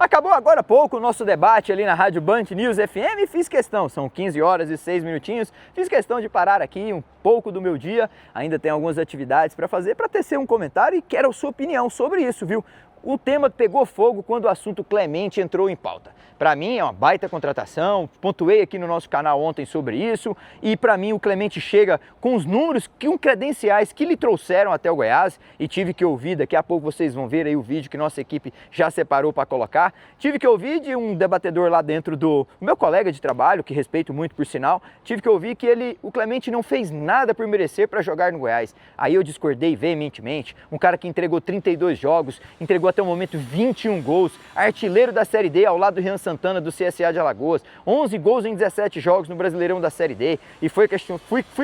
Acabou agora há pouco o nosso debate ali na Rádio Band News FM e fiz questão, são 15 horas e 6 minutinhos, fiz questão de parar aqui um pouco do meu dia, ainda tem algumas atividades para fazer, para tecer um comentário e quero a sua opinião sobre isso, viu? O tema pegou fogo quando o assunto Clemente entrou em pauta. Para mim é uma baita contratação, pontuei aqui no nosso canal ontem sobre isso e para mim o Clemente chega com os números, com credenciais que lhe trouxeram até o Goiás e tive que ouvir, daqui a pouco vocês vão ver aí o vídeo que nossa equipe já separou para colocar, tive que ouvir de um debatedor lá dentro do meu colega de trabalho, que respeito muito por sinal, tive que ouvir que o Clemente não fez nada por merecer para jogar no Goiás. Aí eu discordei veementemente, um cara que entregou 32 jogos, entregou até o momento 21 gols, artilheiro da Série D ao lado do Rian Santana do CSA de Alagoas, 11 gols em 17 jogos no Brasileirão da Série D e fui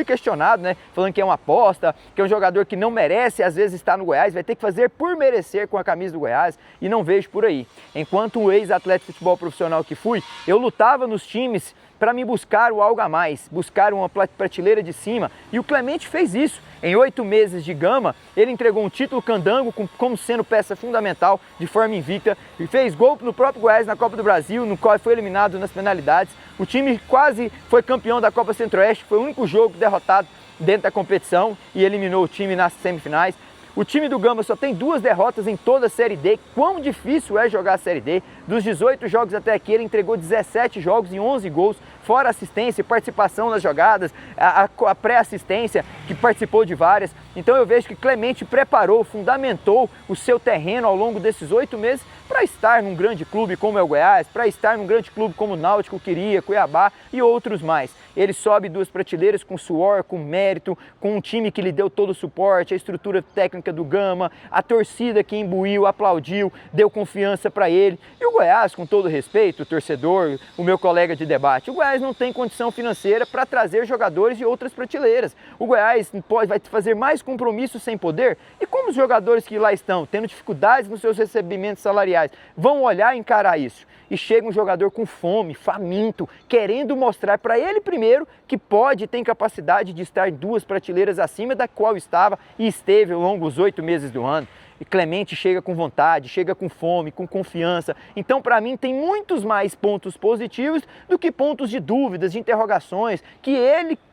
questionado, né, falando que é uma aposta, que é um jogador que não merece às vezes estar no Goiás, vai ter que fazer por merecer com a camisa do Goiás e não vejo por aí. Enquanto um ex-atleta de futebol profissional que fui, eu lutava nos times para me buscar o algo a mais, buscar uma prateleira de cima e o Clemente fez isso. Em 8 meses de Gama, ele entregou um título candango como sendo peça fundamental de forma invicta e fez gol no próprio Goiás na Copa do Brasil, no qual foi eliminado nas penalidades. O time quase foi campeão da Copa Centro-Oeste, foi o único jogo derrotado dentro da competição e eliminou o time nas semifinais. O time do Gama só tem 2 derrotas em toda a Série D. Quão difícil é jogar a Série D? Dos 18 jogos até aqui, ele entregou 17 jogos e 11 gols, fora assistência e participação nas jogadas, a pré-assistência, que participou de várias. Então eu vejo que Clemente preparou, fundamentou o seu terreno ao longo desses 8 meses para estar num grande clube como é o Goiás, para estar num grande clube como o Náutico, Queria, Cuiabá e outros mais. Ele sobe 2 prateleiras com suor, com mérito, com um time que lhe deu todo o suporte, a estrutura técnica do Gama, a torcida que imbuiu, aplaudiu, deu confiança para ele. E o Goiás, com todo respeito, o torcedor, o meu colega de debate, o Goiás não tem condição financeira para trazer jogadores de outras prateleiras. O Goiás vai fazer mais compromissos sem poder? E como os jogadores que lá estão, tendo dificuldades nos seus recebimentos salariais, vão olhar e encarar isso? E chega um jogador com fome, faminto, querendo mostrar para ele primeiro que pode e tem capacidade de estar 2 prateleiras acima da qual estava e esteve ao longo dos 8 meses do ano. E Clemente chega com vontade, chega com fome, com confiança. Então, para mim, tem muitos mais pontos positivos do que pontos de dúvidas, de interrogações, que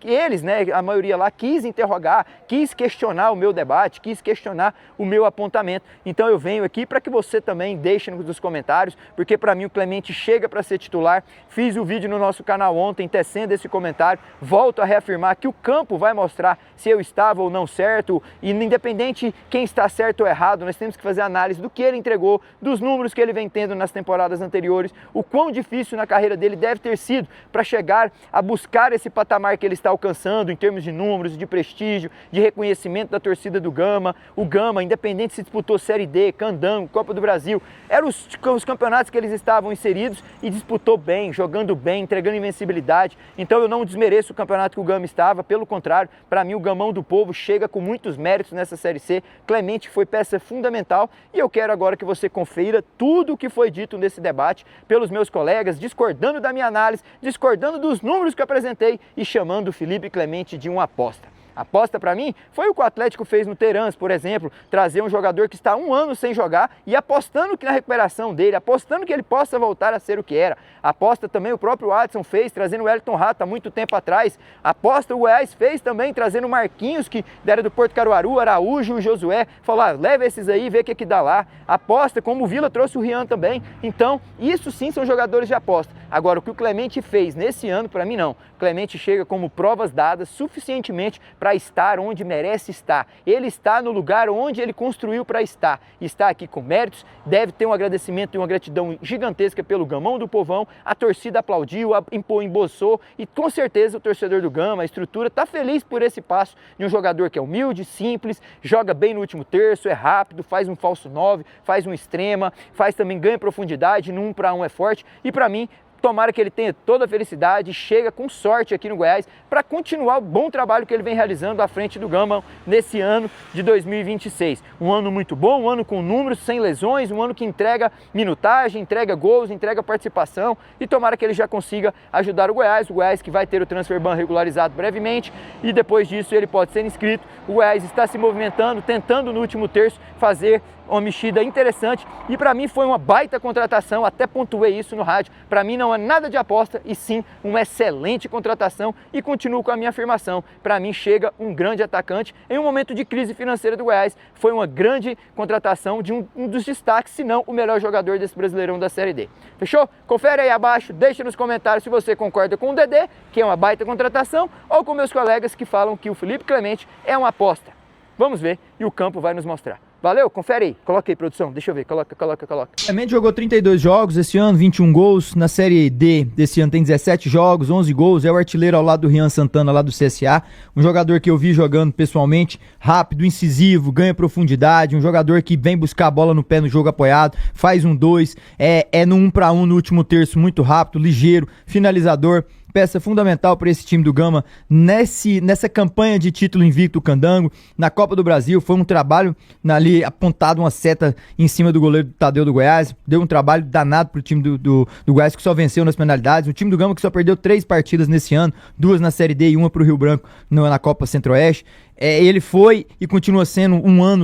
eles, né, a maioria lá, quis interrogar, quis questionar o meu debate, quis questionar o meu apontamento. Então, eu venho aqui para que você também deixe nos comentários, porque para mim o Clemente chega para ser titular. Fiz o vídeo no nosso canal ontem, tecendo esse comentário. Volto a reafirmar que o campo vai mostrar se eu estava ou não certo, e independente quem está certo ou errado, nós temos que fazer análise do que ele entregou, dos números que ele vem tendo nas temporadas anteriores, o quão difícil na carreira dele deve ter sido para chegar a buscar esse patamar que ele está alcançando em termos de números, de prestígio, de reconhecimento da torcida do Gama. O Gama, independente se disputou Série D, Candango, Copa do Brasil, eram os campeonatos que eles estavam inseridos e disputou bem, jogando bem, entregando invencibilidade. Então eu não desmereço o campeonato que o Gama estava, pelo contrário, para mim o Gamão do Povo chega com muitos méritos nessa Série C. Clemente foi peça fundamental e eu quero agora que você confira tudo o que foi dito nesse debate pelos meus colegas, discordando da minha análise, discordando dos números que eu apresentei e chamando o Felipe Clemente de uma aposta. Aposta para mim foi o que o Atlético fez no Terans, por exemplo, trazer um jogador que está 1 ano sem jogar e apostando que na recuperação dele, apostando que ele possa voltar a ser o que era. Aposta também o próprio Adson fez, trazendo o Wellington Rato há muito tempo atrás. Aposta o Goiás fez também, trazendo o Marquinhos, que era do Porto Caruaru, Araújo e Josué. Falou, leva esses aí e vê o que dá lá. Aposta, como o Vila trouxe o Rian também. Então, isso sim são jogadores de aposta. Agora, o que o Clemente fez nesse ano, para mim não. O Clemente chega como provas dadas suficientemente para estar onde merece estar. Ele está no lugar onde ele construiu para estar. Está aqui com méritos, deve ter um agradecimento e uma gratidão gigantesca pelo Gamão do Povão. A torcida aplaudiu, emboçou e com certeza o torcedor do Gama, a estrutura, está feliz por esse passo de um jogador que é humilde, simples, joga bem no último terço, é rápido, faz um falso 9, faz um extrema, faz também ganha profundidade, no 1 para 1 é forte e para mim tomara que ele tenha toda a felicidade, chega com sorte aqui no Goiás para continuar o bom trabalho que ele vem realizando à frente do Gama nesse ano de 2026. Um ano muito bom, um ano com números, sem lesões, um ano que entrega minutagem, entrega gols, entrega participação e tomara que ele já consiga ajudar o Goiás que vai ter o transfer ban regularizado brevemente e depois disso ele pode ser inscrito. O Goiás está se movimentando, tentando no último terço fazer uma mexida interessante e para mim foi uma baita contratação, até pontuei isso no rádio. Para mim não é nada de aposta e sim uma excelente contratação e continuo com a minha afirmação. Para mim chega um grande atacante em um momento de crise financeira do Goiás. Foi uma grande contratação de um dos destaques, se não o melhor jogador desse Brasileirão da Série D. Fechou? Confere aí abaixo, deixa nos comentários se você concorda com o Dedé, que é uma baita contratação, ou com meus colegas que falam que o Felipe Clemente é uma aposta. Vamos ver e o campo vai nos mostrar. Valeu? Confere aí. Coloca aí, produção. Deixa eu ver. Coloca. O Clemente jogou 32 jogos esse ano, 21 gols. Na Série D desse ano tem 17 jogos, 11 gols. É o artilheiro ao lado do Rian Santana, lá do CSA. Um jogador que eu vi jogando pessoalmente, rápido, incisivo, ganha profundidade. Um jogador que vem buscar a bola no pé no jogo apoiado, faz 1-2. É no 1 para 1 no último terço, muito rápido, ligeiro, finalizador. Peça fundamental para esse time do Gama nessa campanha de título invicto Candango, na Copa do Brasil. Foi um trabalho ali apontado, uma seta em cima do goleiro Tadeu do Goiás. Deu um trabalho danado pro time do Goiás, que só venceu nas penalidades. O time do Gama que só perdeu 3 partidas nesse ano, 2 na Série D e 1 pro Rio Branco na Copa Centro-Oeste. Ele foi e continua sendo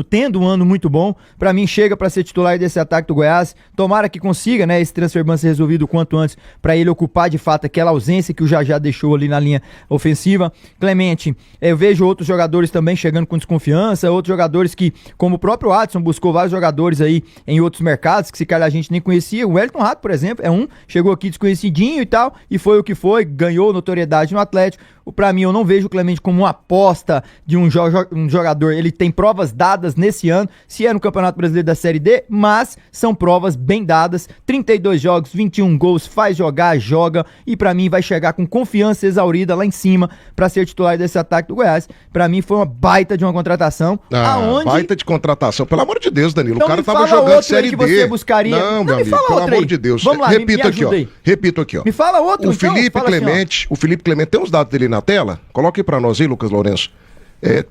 tendo um ano muito bom. Pra mim chega pra ser titular desse ataque do Goiás. Tomara que consiga, né, esse transfer ban ser resolvido o quanto antes, pra ele ocupar de fato aquela ausência que o Jajá deixou ali na linha ofensiva. Clemente, eu vejo outros jogadores também chegando com desconfiança, outros jogadores que, como o próprio Adson, buscou vários jogadores aí em outros mercados, que se calhar a gente nem conhecia. O Wellington Rato, por exemplo, chegou aqui desconhecidinho e tal, e foi o que foi, ganhou notoriedade no Atlético. Pra mim, eu não vejo o Clemente como uma aposta de um jogador. Ele tem provas dadas nesse ano, se é no Campeonato Brasileiro da Série D, mas são provas bem dadas. 32 jogos, 21 gols, faz jogar, joga, e pra mim vai chegar com confiança exaurida lá em cima pra ser titular desse ataque do Goiás. Pra mim foi uma baita de uma contratação. Baita de contratação. Pelo amor de Deus, Danilo, então o cara tava jogando Série D. Você buscaria. Não, meu amigo, pelo amor de Deus. Vamos lá, Repito aqui, ó. Me fala outro, o Felipe Clemente, o Felipe Clemente, tem os dados dele na tela? Coloque pra nós aí, Lucas Lourenço.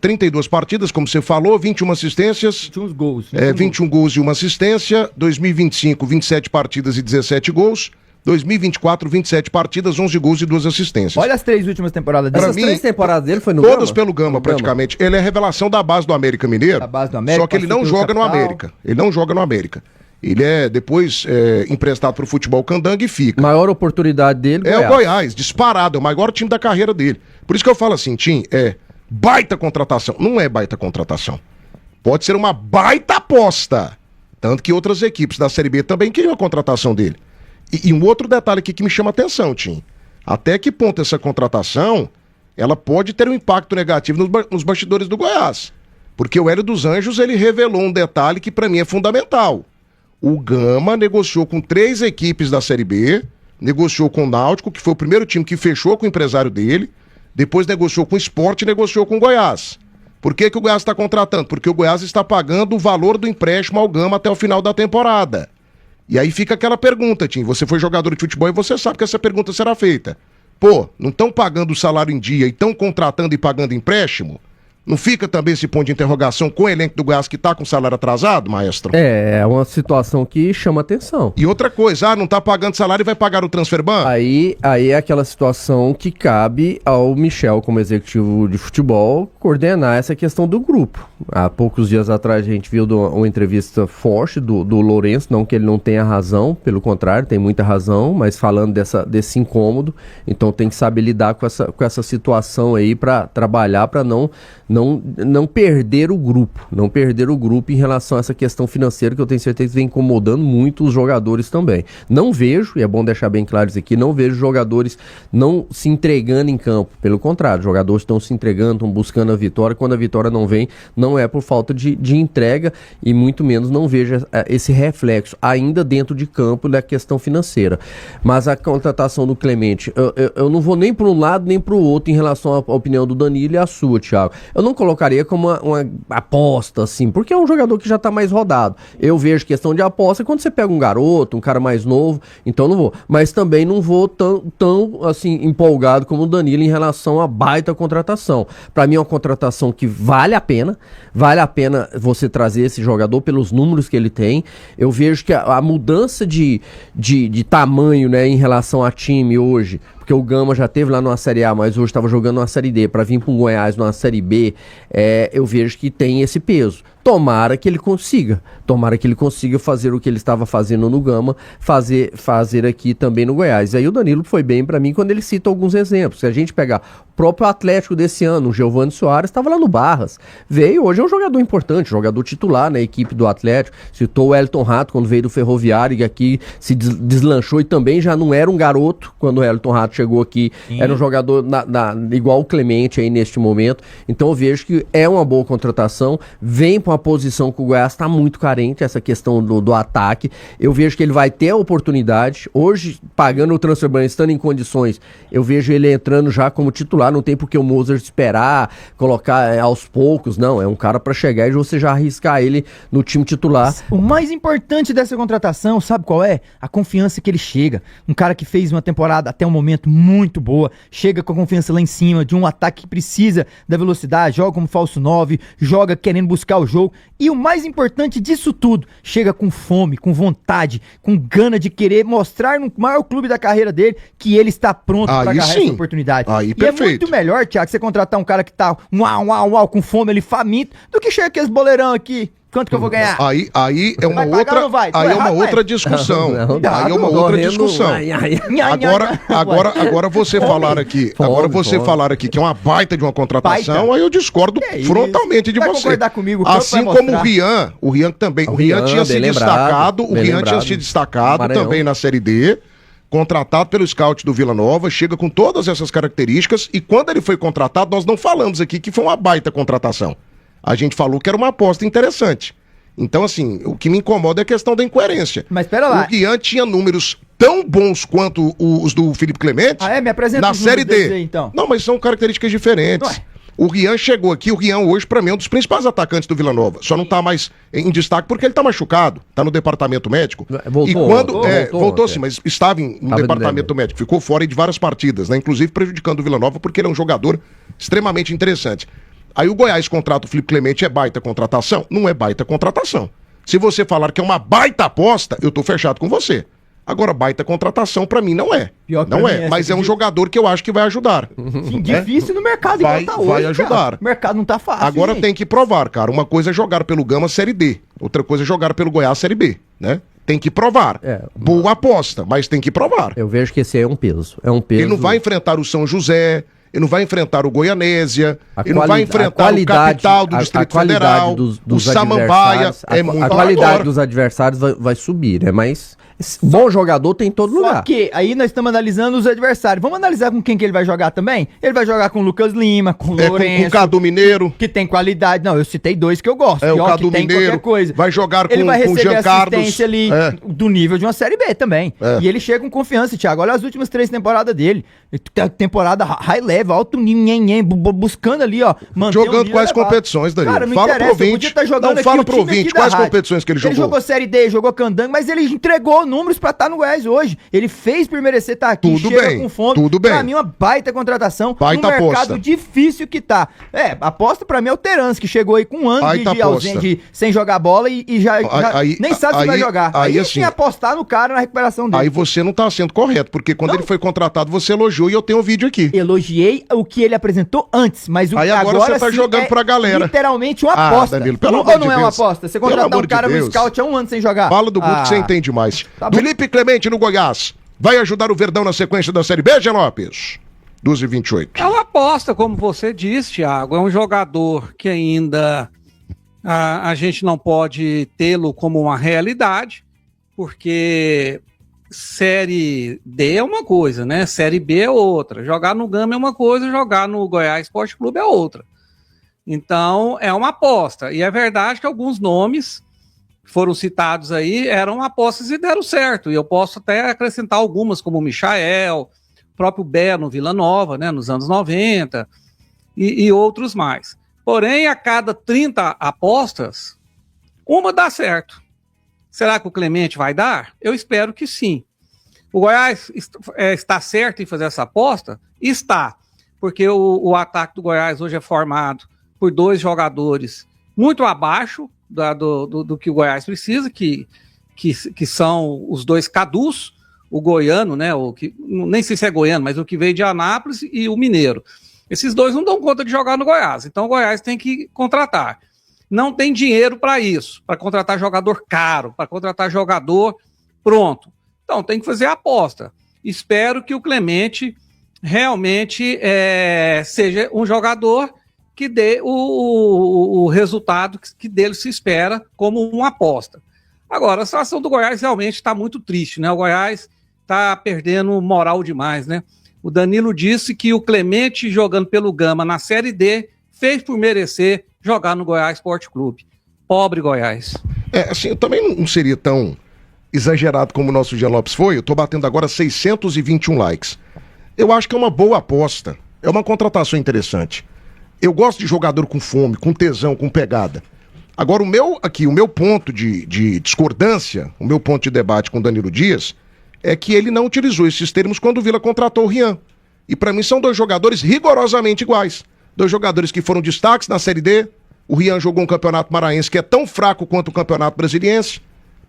32 partidas, como você falou, 21 assistências. 21 gols. 21 gols e 1 assistência. 2025, 27 partidas e 17 gols. 2024, 27 partidas, 11 gols e 2 assistências. Olha as 3 últimas temporadas dele. Essas 3 temporadas dele foi no Todas Gama? pelo Gama, praticamente. Ele é revelação da base do América Mineiro. Da base do América. Só que ele não joga no América. Ele não joga no América. Ele é depois emprestado pro futebol Candango e fica. Maior oportunidade dele, Goiás. O Goiás, disparado, é o maior time da carreira dele. Por isso que eu falo assim, Tim, baita contratação. Não é baita contratação. Pode ser uma baita aposta. Tanto que outras equipes da Série B também queriam a contratação dele. E um outro detalhe aqui que me chama a atenção, Tim. Até que ponto essa contratação, ela pode ter um impacto negativo nos bastidores do Goiás. Porque o Hélio dos Anjos, ele revelou um detalhe que pra mim é fundamental. O Gama negociou com 3 equipes da Série B, negociou com o Náutico, que foi o primeiro time que fechou com o empresário dele, depois negociou com o Sport e negociou com o Goiás. Por que o Goiás está contratando? Porque o Goiás está pagando o valor do empréstimo ao Gama até o final da temporada. E aí fica aquela pergunta, Tim, você foi jogador de futebol e você sabe que essa pergunta será feita. Pô, não estão pagando o salário em dia e estão contratando e pagando empréstimo? Não fica também esse ponto de interrogação com o elenco do Goiás que tá com salário atrasado, maestro? É uma situação que chama atenção. E outra coisa, não tá pagando salário e vai pagar o transfer ban? Aí é aquela situação que cabe ao Michel, como executivo de futebol, coordenar essa questão do grupo. Há poucos dias atrás a gente viu uma entrevista forte do Lourenço, não que ele não tenha razão, pelo contrário, tem muita razão, mas falando desse incômodo, então tem que saber lidar com essa situação aí para trabalhar, para não perder o grupo em relação a essa questão financeira que eu tenho certeza que vem incomodando muito os jogadores também. Não vejo, e é bom deixar bem claro isso aqui, não vejo jogadores não se entregando em campo, pelo contrário, os jogadores estão se entregando, estão buscando a vitória, quando a vitória não vem, não é por falta de entrega e muito menos não vejo esse reflexo ainda dentro de campo da questão financeira. Mas a contratação do Clemente, eu não vou nem para um lado nem para o outro em relação à opinião do Danilo e à sua, Thiago. Eu não colocaria como uma aposta, assim, porque é um jogador que já tá mais rodado. Eu vejo questão de aposta quando você pega um garoto, um cara mais novo, então não vou. Mas também não vou tão assim, empolgado como o Danilo em relação à baita contratação. Pra mim é uma contratação que vale a pena você trazer esse jogador pelos números que ele tem. Eu vejo que a mudança de tamanho, né, em relação a time hoje, porque o Gama já teve lá numa Série A, mas hoje estava jogando numa Série D, para vir para um Goiás numa Série B, eu vejo que tem esse peso. Tomara que ele consiga fazer o que ele estava fazendo no Gama, fazer aqui também no Goiás. E aí o Danilo foi bem para mim quando ele cita alguns exemplos. Se a gente pegar o próprio Atlético desse ano, o Giovani Soares estava lá no Barras, veio, hoje é um jogador importante, jogador titular na equipe do Atlético, citou o Elton Rato quando veio do Ferroviário, e aqui se deslanchou e também já não era um garoto quando o Elton Rato chegou aqui, era um jogador igual o Clemente aí neste momento. Então eu vejo que é uma boa contratação, vem para uma posição que o Goiás está muito carente, essa questão do ataque. Eu vejo que ele vai ter a oportunidade, hoje pagando o transfer ban, estando em condições, eu vejo ele entrando já como titular, não tem porque o Mozart esperar, colocar aos poucos, não, é um cara para chegar e você já arriscar ele no time titular. O mais importante dessa contratação, sabe qual é? A confiança que ele chega. Um cara que fez uma temporada até o momento muito boa, chega com a confiança lá em cima, de um ataque que precisa da velocidade, joga como falso 9, joga querendo buscar o jogo. E o mais importante disso tudo, chega com fome, com vontade, com gana de querer mostrar no maior clube da carreira dele que ele está pronto para agarrar essa oportunidade. Aí, e perfeito. é muito melhor, Thiago, você contratar um cara que tá uau, com fome, ele faminto, do que chega aqueles boleirão aqui. Quanto que eu vou ganhar? Aí é uma Vai pagar outra, ou não vai? aí é uma Vai. outra discussão. Não, Aí é uma outra discussão. Agora você falar aqui, falar aqui que é uma baita de uma contratação, aí eu discordo frontalmente de Vai você. concordar comigo, o campo assim vai como mostrar. o Rian também, o Rian tinha se destacado, Maranhão. também na Série D, contratado pelo scout do Vila Nova, chega com todas essas características, e quando ele foi contratado, nós não falamos aqui que foi uma baita contratação. A gente falou que era uma aposta interessante. Então, assim, o que me incomoda é a questão da incoerência. Mas pera lá. O Guian tinha números tão bons quanto os do Felipe Clemente Me apresenta na os Série números D. aí, então. Não, mas são características diferentes. Ué. O Guian chegou aqui, o Guian hoje, pra mim, é um dos principais atacantes do Vila Nova. Só não tá mais em destaque porque ele tá machucado, tá no departamento médico. Voltou sim, mas estava no departamento médico. Ficou fora de várias partidas, né? Inclusive prejudicando o Vila Nova, porque ele é um jogador extremamente interessante. Aí o Goiás contrata o Felipe Clemente, é baita contratação? Não é baita contratação. Se você falar que é uma baita aposta, eu tô fechado com você. Agora, baita contratação pra mim não é. Não é, mas é um jogador que eu acho que vai ajudar. Sim, difícil no mercado igual tá hoje, vai ajudar. Cara. O mercado não tá fácil. Agora gente. tem que provar, cara. Uma coisa é jogar pelo Gama Série D, outra coisa é jogar pelo Goiás Série B, né? Tem que provar. Boa aposta, mas tem que provar. Eu vejo que esse aí é um peso. Ele não vai enfrentar o São José, ele não vai enfrentar o Goianésia, ele não vai enfrentar o Capital do Distrito Federal, o Samambaia. A qualidade dos adversários vai subir, né? Mas bom jogador tem em todo lugar. Ok, aí nós estamos analisando os adversários. Vamos analisar com quem que ele vai jogar também? Ele vai jogar com o Lucas Lima, com o Lourenço. Com o Cadu Mineiro. Que tem qualidade. Não, eu citei dois que eu gosto. O Cadu Mineiro. Vai jogar com ele vai o receber Jean Carlos. assistência ali do nível de uma Série B também. E ele chega com confiança, Thiago. Olha as últimas 3 temporadas dele. Temporada high level, alto nível, buscando ali, ó. Jogando quais competições, Danilo? Cara, não fala pro ouvinte. Não, fala pro ouvinte quais competições que ele jogou. Ele jogou Série D, jogou Candango, mas ele entregou números pra estar no Goiás hoje. Ele fez por merecer estar aqui, com fome. Tudo bem. Pra mim, uma baita contratação. Baita no mercado aposta. Difícil que tá. Aposta pra mim é o Terence, que chegou aí com um ano de ausente, sem jogar bola e já nem sabe se vai jogar. Aí assim, tinha apostar no cara na recuperação dele. Aí você não tá sendo correto, porque quando ele foi contratado, você elogiou e eu tenho um vídeo aqui. Elogiei o que ele apresentou antes, mas o aí agora você tá jogando pra galera. Literalmente uma aposta. Danilo, pelo Ou amor não de é uma Deus. aposta? Você contratar um cara no scout há um ano sem jogar. Fala do grupo que você entende mais. Tá bom. Felipe Clemente no Goiás. Vai ajudar o Verdão na sequência da Série B, Gê Lopes? 12h28. É uma aposta, como você disse, Thiago. É um jogador que ainda a gente não pode tê-lo como uma realidade, porque Série D é uma coisa, né? Série B é outra. Jogar no Gama é uma coisa, jogar no Goiás Esporte Clube é outra. Então, é uma aposta. E é verdade que alguns nomes foram citados aí eram apostas e deram certo. E eu posso até acrescentar algumas, como o Michael, o próprio Bé no Vila Nova, né, nos anos 90, e outros mais. Porém, a cada 30 apostas, uma dá certo. Será que o Clemente vai dar? Eu espero que sim. O Goiás está certo em fazer essa aposta? Está, porque o ataque do Goiás hoje é formado por 2 jogadores muito abaixo do que o Goiás precisa, que são os 2 Cadus, o goiano, né? Nem sei se é goiano, mas o que veio de Anápolis e o mineiro. Esses 2 não dão conta de jogar no Goiás, então o Goiás tem que contratar. não tem dinheiro para isso, para contratar jogador caro, para contratar jogador pronto. Então tem que fazer a aposta. Espero que o Clemente realmente seja um jogador que dê o resultado que dele se espera como uma aposta. Agora, a situação do Goiás realmente está muito triste, né? O Goiás está perdendo moral demais, né? O Danilo disse que o Clemente, jogando pelo Gama na Série D, fez por merecer jogar no Goiás Esporte Clube. Pobre Goiás. Assim, eu também não seria tão exagerado como o nosso Jean Lopes foi. Eu tô batendo agora 621 likes. Eu acho que é uma boa aposta. É uma contratação interessante. Eu gosto de jogador com fome, com tesão, com pegada. Agora, o meu ponto de discordância, o meu ponto de debate com o Danilo Dias, é que ele não utilizou esses termos quando o Vila contratou o Rian. E pra mim são dois jogadores rigorosamente iguais. Dois jogadores que foram destaques na Série D. O Rian jogou um campeonato maranhense que é tão fraco quanto o campeonato brasiliense.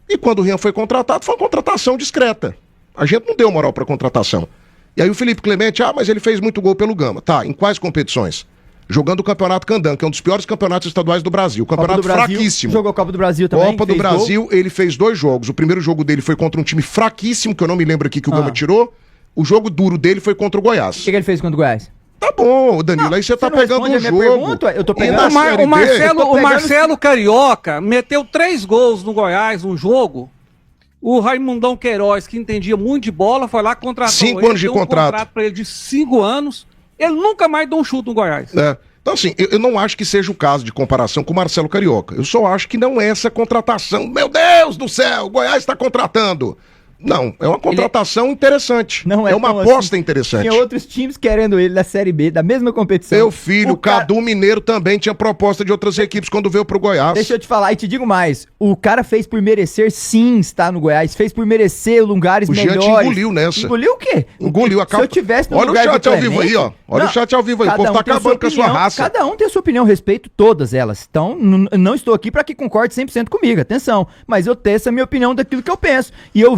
E quando o Rian foi contratado, foi uma contratação discreta. A gente não deu moral pra contratação. E aí o Felipe Clemente, mas ele fez muito gol pelo Gama. Tá, em quais competições? Jogando o Campeonato Candan, que é um dos piores campeonatos estaduais do Brasil. Campeonato fraquíssimo. Jogou a Copa do Brasil também. Copa do Brasil, ele fez 2 jogos. O primeiro jogo dele foi contra um time fraquíssimo, que eu não me lembro aqui que o Gama tirou. O jogo duro dele foi contra o Goiás. O que ele fez contra o Goiás? Tá bom, Danilo, aí você tá pegando um jogo. Pergunta, eu tô pegando o Marcelo Carioca meteu 3 gols no Goiás num jogo. O Raimundão Queiroz, que entendia muito de bola, foi lá, contratou 5 anos de contrato. Contrato pra ele de 5 anos. Ele nunca mais deu um chute no Goiás. Então, assim, eu não acho que seja o caso de comparação com o Marcelo Carioca. Eu só acho que não é essa contratação. Meu Deus do céu, o Goiás está contratando. Não, é uma contratação interessante. Não é uma aposta interessante. Tinha outros times querendo ele da Série B, da mesma competição. Meu filho, o Cadu Mineiro também tinha proposta de outras equipes quando veio pro Goiás. Deixa eu te falar e te digo mais. O cara fez por merecer sim estar no Goiás, fez por merecer lugares melhores. O Jean te engoliu nessa. Engoliu o quê? Engoliu a Se eu tivesse no Olha lugar o chat ao vivo aí, ó. Olha o chat ao vivo aí. O povo tá acabando com a sua raça. Cada um tem a sua opinião, respeito todas elas. Então, não estou aqui para que concorde 100% comigo, atenção. Mas eu tenho essa minha opinião daquilo que eu penso. E eu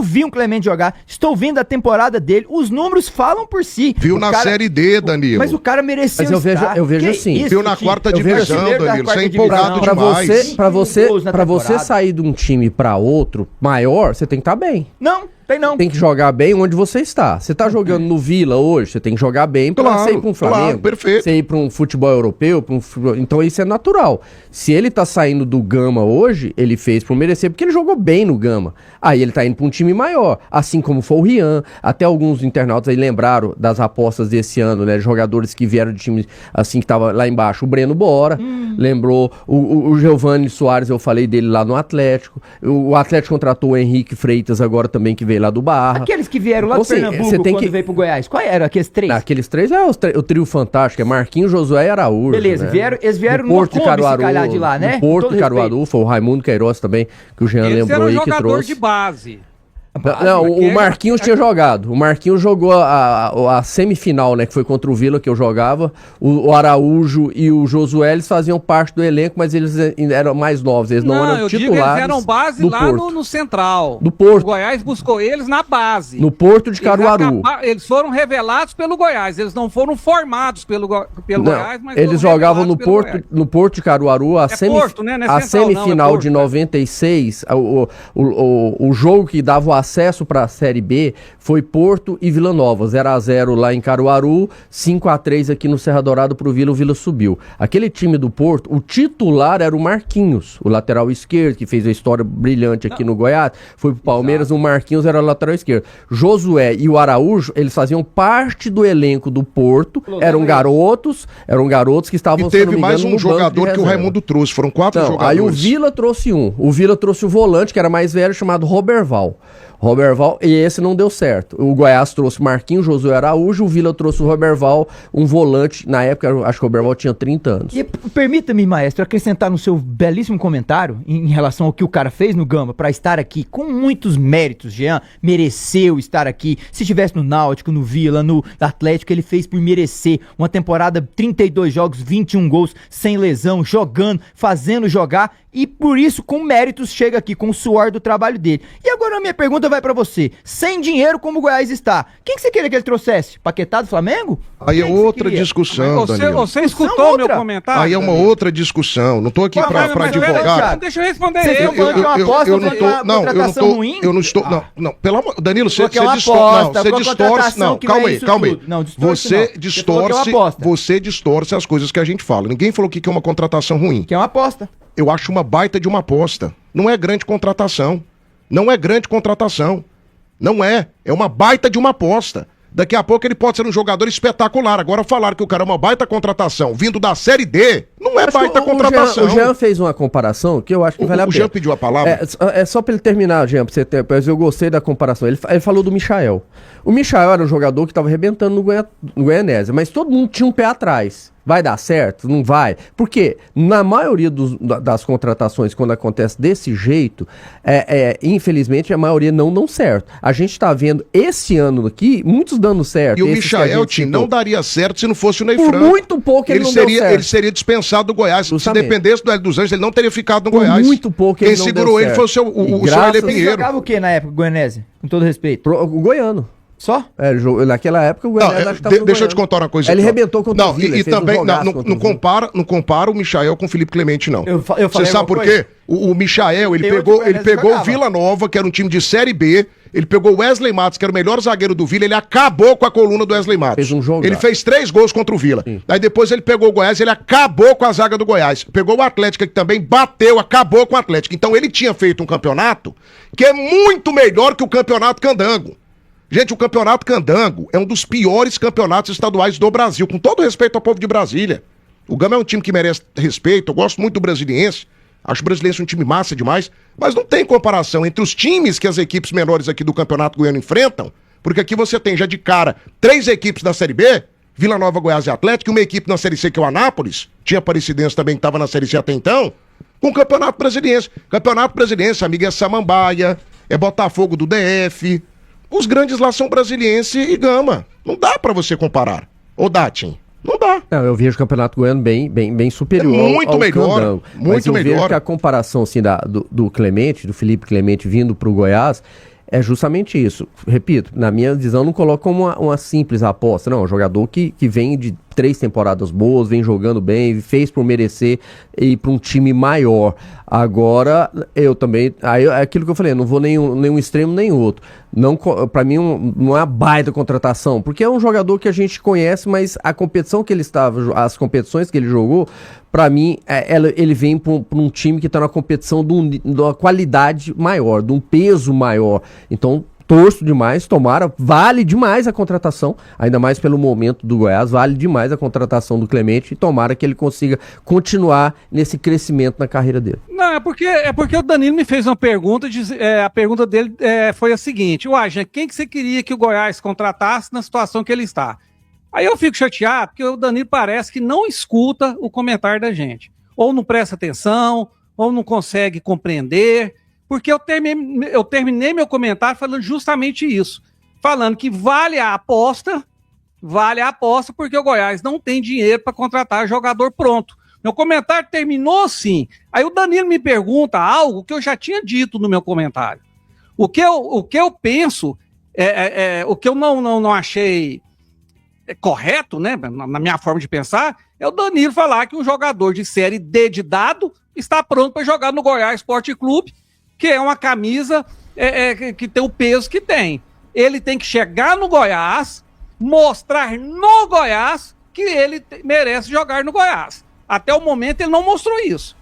vi um Clemente jogar, estou vendo a temporada dele, os números falam por si. Viu na Série D, Danilo. Mas o cara mereceu estar. Eu vejo assim. Viu na quarta divisão, Danilo. Você é empolgado demais. Pra você sair de um time pra outro maior, você tem que estar bem. Não. Tem que jogar bem onde você está. Você tá jogando no Vila hoje, você tem que jogar bem pra você ir pra um Flamengo. Perfeito. Você ir pra um futebol europeu, então isso é natural. Se ele tá saindo do Gama hoje, ele fez por merecer, porque ele jogou bem no Gama. Aí ele tá indo pra um time maior, assim como foi o Rian. Até alguns internautas aí lembraram das apostas desse ano, né? Jogadores que vieram de times assim que tava lá embaixo. O Breno Bora, lembrou. O Giovanni Soares, eu falei dele lá no Atlético. O Atlético contratou o Henrique Freitas agora também, que veio lá do Barra. Aqueles que vieram lá do Pernambuco quando veio pro Goiás, qual era aqueles 3? Aqueles 3 é o trio fantástico, é Marquinhos, Josué e Araújo. Beleza, né? eles vieram no Porto de Caruaru, se calhar de lá, né? No Porto de Caruaru, foi o Raimundo Queiroz também, que o Jean lembrou aí, que trouxe. De base. Não, o Marquinhos tinha jogado. O Marquinhos jogou a semifinal, né? Que foi contra o Vila, que eu jogava. O Araújo e o Josué, eles faziam parte do elenco, mas eles eram mais novos. Eles não eram titulares. Eles eram base lá no Central. Do Porto. O Goiás buscou eles na base. No Porto de Caruaru. Eles foram revelados pelo Goiás. Eles não foram formados pelo Goiás, mas eles jogavam no Porto de Caruaru. A semifinal de 96, o jogo que dava o acesso para a Série B foi Porto e Vila Nova, 0-0 lá em Caruaru, 5-3 aqui no Serra Dourado pro Vila, o Vila subiu. Aquele time do Porto, o titular era o Marquinhos, o lateral esquerdo, que fez a história brilhante aqui no Goiás, foi pro Palmeiras, o Marquinhos era o lateral esquerdo. Josué e o Araújo, eles faziam parte do elenco do Porto, eram garotos que estavam... E teve mais um jogador que o Raimundo trouxe, foram 4 jogadores. Aí o Vila trouxe o volante, que era mais velho, chamado Roberval, e esse não deu certo. O Goiás trouxe Marquinhos, Josué Araújo, o Vila trouxe o Roberval, um volante, na época acho que o Roberval tinha 30 anos. E permita-me, maestro, acrescentar no seu belíssimo comentário em relação ao que o cara fez no Gama para estar aqui com muitos méritos. Jean mereceu estar aqui. Se estivesse no Náutico, no Vila, no Atlético, ele fez por merecer. Uma temporada, 32 jogos, 21 gols, sem lesão, jogando, fazendo jogar e por isso, com méritos, chega aqui, com o suor do trabalho dele. E agora a minha pergunta vai pra você. Sem dinheiro como o Goiás está, quem que você queria que ele trouxesse? Paquetá do Flamengo? Aí é outra discussão, Danilo. Você escutou meu comentário? Aí é uma outra discussão. Não tô aqui pra advogar. Deixa eu responder Vocês estão falando que é uma aposta, eu não tô, não, contratação ruim? Eu não estou, não, pelo amor, Danilo, você distorce, não, calma aí. Não, você distorce as coisas que a gente fala. Ninguém falou que é uma contratação ruim. Que é uma aposta. Eu acho uma baita de uma aposta. Não é grande contratação. Não é grande contratação. Não é. É uma baita de uma aposta. Daqui a pouco ele pode ser um jogador espetacular. Agora falar que o cara é uma baita contratação vindo da Série D, não é baita contratação. O Jean fez uma comparação que eu acho que vale a pena. O Jean pediu a palavra? É só pra ele terminar, Jean, pra você ter, mas eu gostei da comparação. Ele falou do Michael. O Michael era um jogador que tava arrebentando no Goianésia, mas todo mundo tinha um pé atrás. Vai dar certo? Não vai? Porque na maioria das contratações, quando acontece desse jeito, infelizmente a maioria não dão certo. A gente tá vendo esse ano aqui, muitos dando certo. E o Michael não daria certo se não fosse o Ney Por Franco. muito pouco ele não deu certo. Ele seria dispensado do Goiás. Justamente. Se dependesse do Hélio dos Anjos, ele não teria ficado no Por Goiás. muito pouco Quem ele não segurou deu ele certo. foi o seu Hélio Ele Pinheiro. jogava o que na época, Goianésia? Com todo respeito. O Goiano. Só? Naquela época o Goiânia deixa eu te contar uma coisa. Ele arrebentou contra o Vila. E também não compara o Michael com o Felipe Clemente, não. Você sabe por quê? O Michael, ele pegou o Vila Nova, que era um time de Série B, ele pegou o Wesley Matos, que era o melhor zagueiro do Vila, ele acabou com a coluna do Wesley Matos. Fez um jogo. Ele fez 3 gols contra o Vila. Sim. Aí depois ele pegou o Goiás, ele acabou com a zaga do Goiás. Pegou o Atlético, que também bateu, acabou com o Atlético. Então ele tinha feito um campeonato que é muito melhor que o Campeonato Candango. Gente, o Campeonato Candango é um dos piores campeonatos estaduais do Brasil, com todo respeito ao povo de Brasília. O Gama é um time que merece respeito, eu gosto muito do Brasiliense, acho o Brasiliense um time massa demais, mas não tem comparação entre os times que as equipes menores aqui do Campeonato Goiano enfrentam, porque aqui você tem já de cara 3 equipes da Série B, Vila Nova, Goiás e Atlético, e uma equipe na Série C que é o Anápolis, tinha Aparecidense também que estava na Série C até então, com o Campeonato Brasiliense. Campeonato Brasiliense, amigo, é Samambaia, é Botafogo do DF... Os grandes lá são Brasiliense e Gama. Não dá pra você comparar. Ou dá, Tim? Não dá. Não, eu vejo o Campeonato Goiano bem superior muito melhor, Candango. Muito mas eu melhor. vejo que a comparação assim, do Clemente, do Felipe Clemente vindo pro Goiás, é justamente isso. Repito, na minha visão, não coloco como uma simples aposta. Não, é um jogador que vem de 3 temporadas boas, vem jogando bem, fez por merecer ir para um time maior. Agora, eu também... Aí é aquilo que eu falei, não vou nenhum extremo nem outro. Para mim, não é uma baita contratação, porque é um jogador que a gente conhece, mas a competição que ele estava, as competições que ele jogou, para mim, ele vem para um time que está na competição de uma qualidade maior, de um peso maior. Então, torço demais, tomara, vale demais a contratação, ainda mais pelo momento do Goiás, vale demais a contratação do Clemente e tomara que ele consiga continuar nesse crescimento na carreira dele. Não, é porque o Danilo me fez uma pergunta, a pergunta dele foi a seguinte: Jean, quem que você queria que o Goiás contratasse na situação que ele está? Aí eu fico chateado, porque o Danilo parece que não escuta o comentário da gente, ou não presta atenção, ou não consegue compreender. Porque eu terminei meu comentário falando justamente isso. Falando que vale a aposta porque o Goiás não tem dinheiro para contratar jogador pronto. Meu comentário terminou assim. Aí o Danilo me pergunta algo que eu já tinha dito no meu comentário. O que eu penso, o que eu não achei correto, né, na minha forma de pensar, é o Danilo falar que um jogador de Série D de dado está pronto para jogar no Goiás Esporte Clube, que é uma camisa que tem o peso que tem. Ele tem que chegar no Goiás, mostrar no Goiás que ele merece jogar no Goiás. Até o momento ele não mostrou isso.